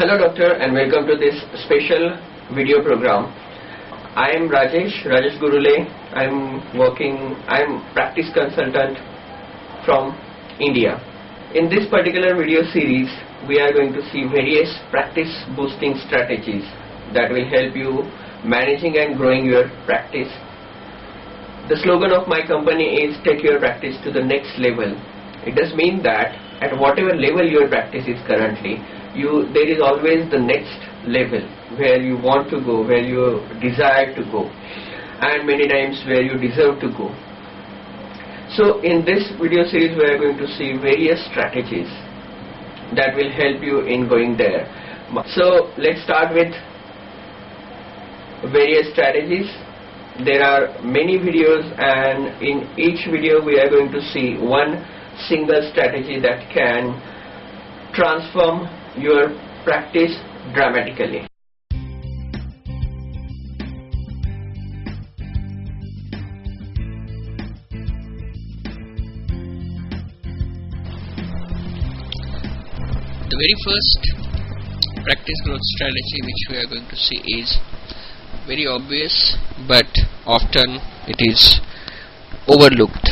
Hello doctor, and welcome to this special video program. I am Rajesh Gurule. I am practice consultant from India. In this particular video series, we are going to see various practice boosting strategies that will help you managing and growing your practice. The slogan of my company is take your practice to the next level. It does mean that at whatever level your practice is currently, there is always the next level where you want to go, where you desire to go, and many times where you deserve to go. So in this video series we are going to see various strategies that will help you in going there. So let's start with various strategies. There are many videos, and in each video we are going to see one single strategy that can transform your practice dramatically. The very first practice growth strategy which we are going to see is very obvious, but often it is overlooked,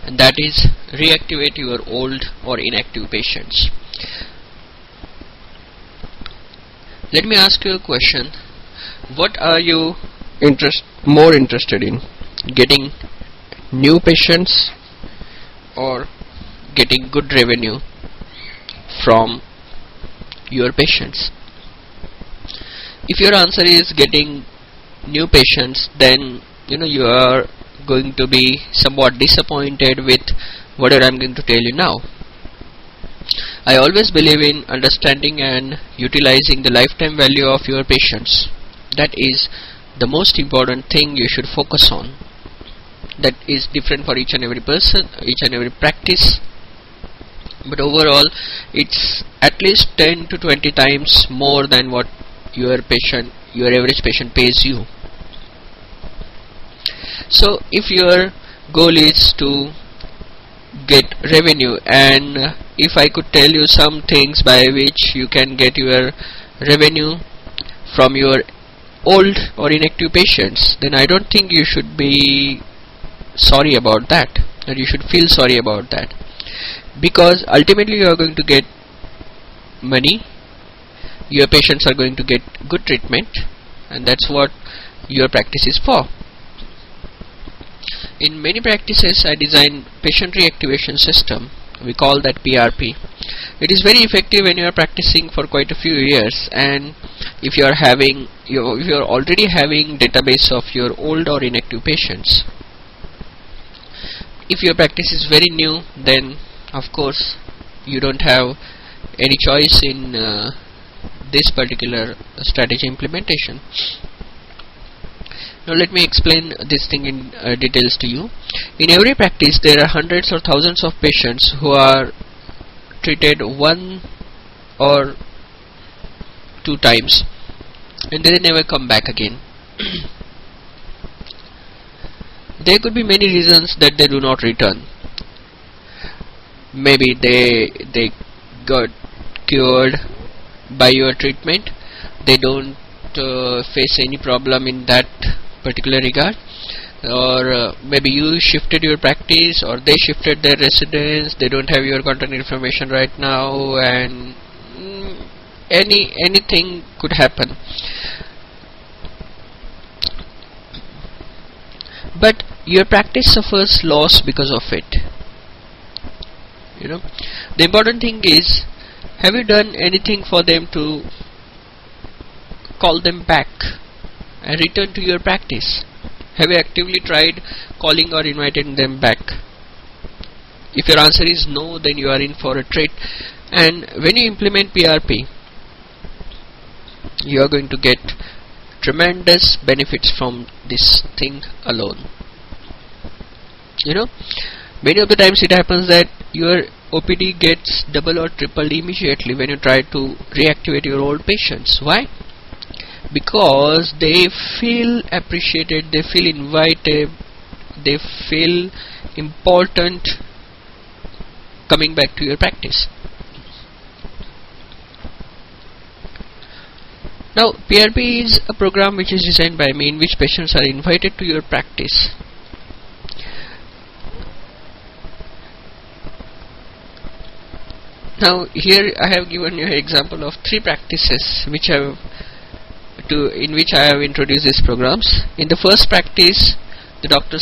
and that is reactivate your old or inactive patients. Let me ask you a question. What are you more interested in? Getting new patients or getting good revenue from your patients? If your answer is getting new patients, then you are going to be somewhat disappointed with whatever I am going to tell you now. I always believe in understanding and utilizing the lifetime value of your patients. That is the most important thing you should focus on. That is different for each and every person, each and every practice, but overall it's at least 10 to 20 times more than what your average patient pays you. So if your goal is to get revenue, and if I could tell you some things by which you can get your revenue from your old or inactive patients, then I don't think you should be sorry about that, or you should feel sorry about that, because ultimately you are going to get money, your patients are going to get good treatment, and that's what your practice is for. In many practices I design patient reactivation system. We call that PRP. It is very effective when you are practicing for quite a few years, and if you are already having database of your old or inactive patients. If your practice is very new, then of course you don't have any choice in this particular strategy implementation. Now let me explain this thing in details to you. In every practice there are hundreds or thousands of patients who are treated one or two times and they never come back again. There could be many reasons that they do not return. Maybe they got cured by your treatment, they don't face any problem in that particular regard, or maybe you shifted your practice or they shifted their residence, they don't have your contact information right now, and anything could happen. But your practice suffers loss because of it. The important thing is, have you done anything for them to call them back and return to your practice? Have you actively tried calling or inviting them back? If your answer is no, then you are in for a treat. And when you implement PRP, you are going to get tremendous benefits from this thing alone. Many of the times it happens that your OPD gets double or triple immediately when you try to reactivate your old patients. Why? Because they feel appreciated, they feel invited, they feel important coming back to your practice. Now PRP is a program which is designed by me, in which patients are invited to your practice. Now here I have given you an example of 3 practices in which I have introduced these programs. In the first practice, the doctor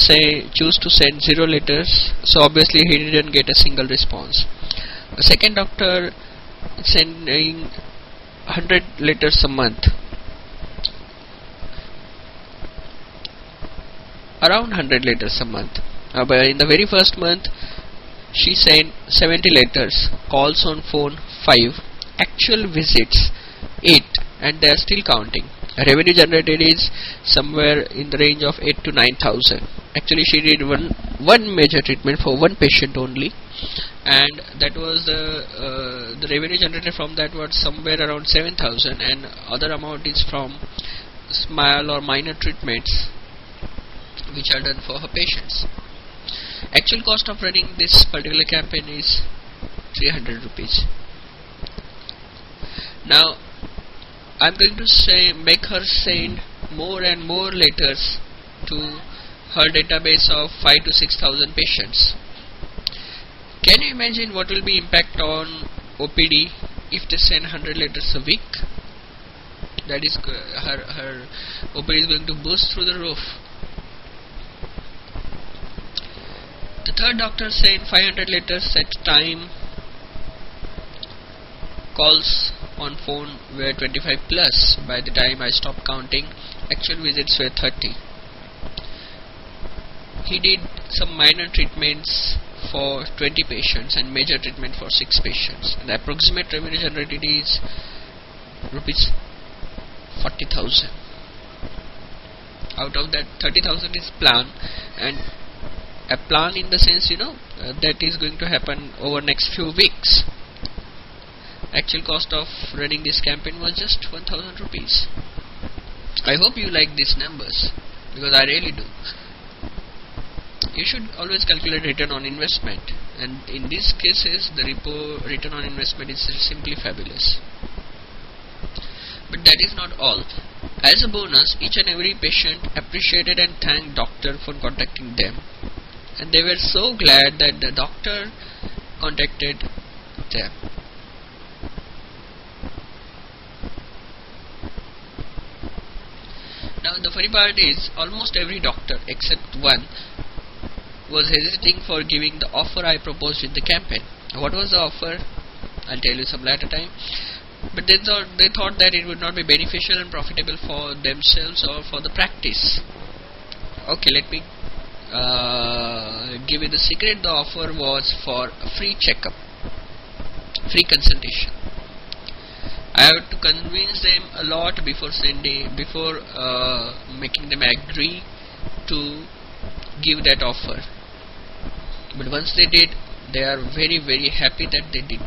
choose to send 0 letters, so obviously he didn't get a single response. The second doctor sending 100 letters a month, around 100 letters a month. But in the very first month, she sent 70 letters, calls on phone 5, actual visits 8, and they are still counting. Revenue generated is somewhere in the range of 8 to 9,000. Actually, she did one major treatment for one patient only, and that was the revenue generated from that was somewhere around 7,000, and other amount is from small or minor treatments which are done for her patients. Actual cost of running this particular campaign is 300 rupees. Now I'm going to make her send more and more letters to her database of 5 to 6,000 patients. Can you imagine what will be impact on OPD if they send 100 letters a week? That is, her OPD is going to boost through the roof. The third doctor sent 500 letters at a time. Calls on phone were 25 plus. By the time I stopped counting, actual visits were 30. He did some minor treatments for 20 patients and major treatment for 6 patients. And the approximate revenue generated is rupees 40,000. Out of that, 30,000 is plan, and a plan in the sense, that is going to happen over next few weeks. Actual cost of running this campaign was just 1,000 rupees. I hope you like these numbers, because I really do. You should always calculate return on investment, and in these cases the return on investment is simply fabulous. But that is not all. As a bonus, each and every patient appreciated and thanked doctor for contacting them, and they were so glad that the doctor contacted them. Now the funny part is, almost every doctor except one was hesitating for giving the offer I proposed in the campaign. What was the offer? I'll tell you some later time. But they thought that it would not be beneficial and profitable for themselves or for the practice. Okay, let me give you the secret. The offer was for a free checkup, free consultation. I have to convince them a lot before making them agree to give that offer. But once they did, they are very, very happy that they did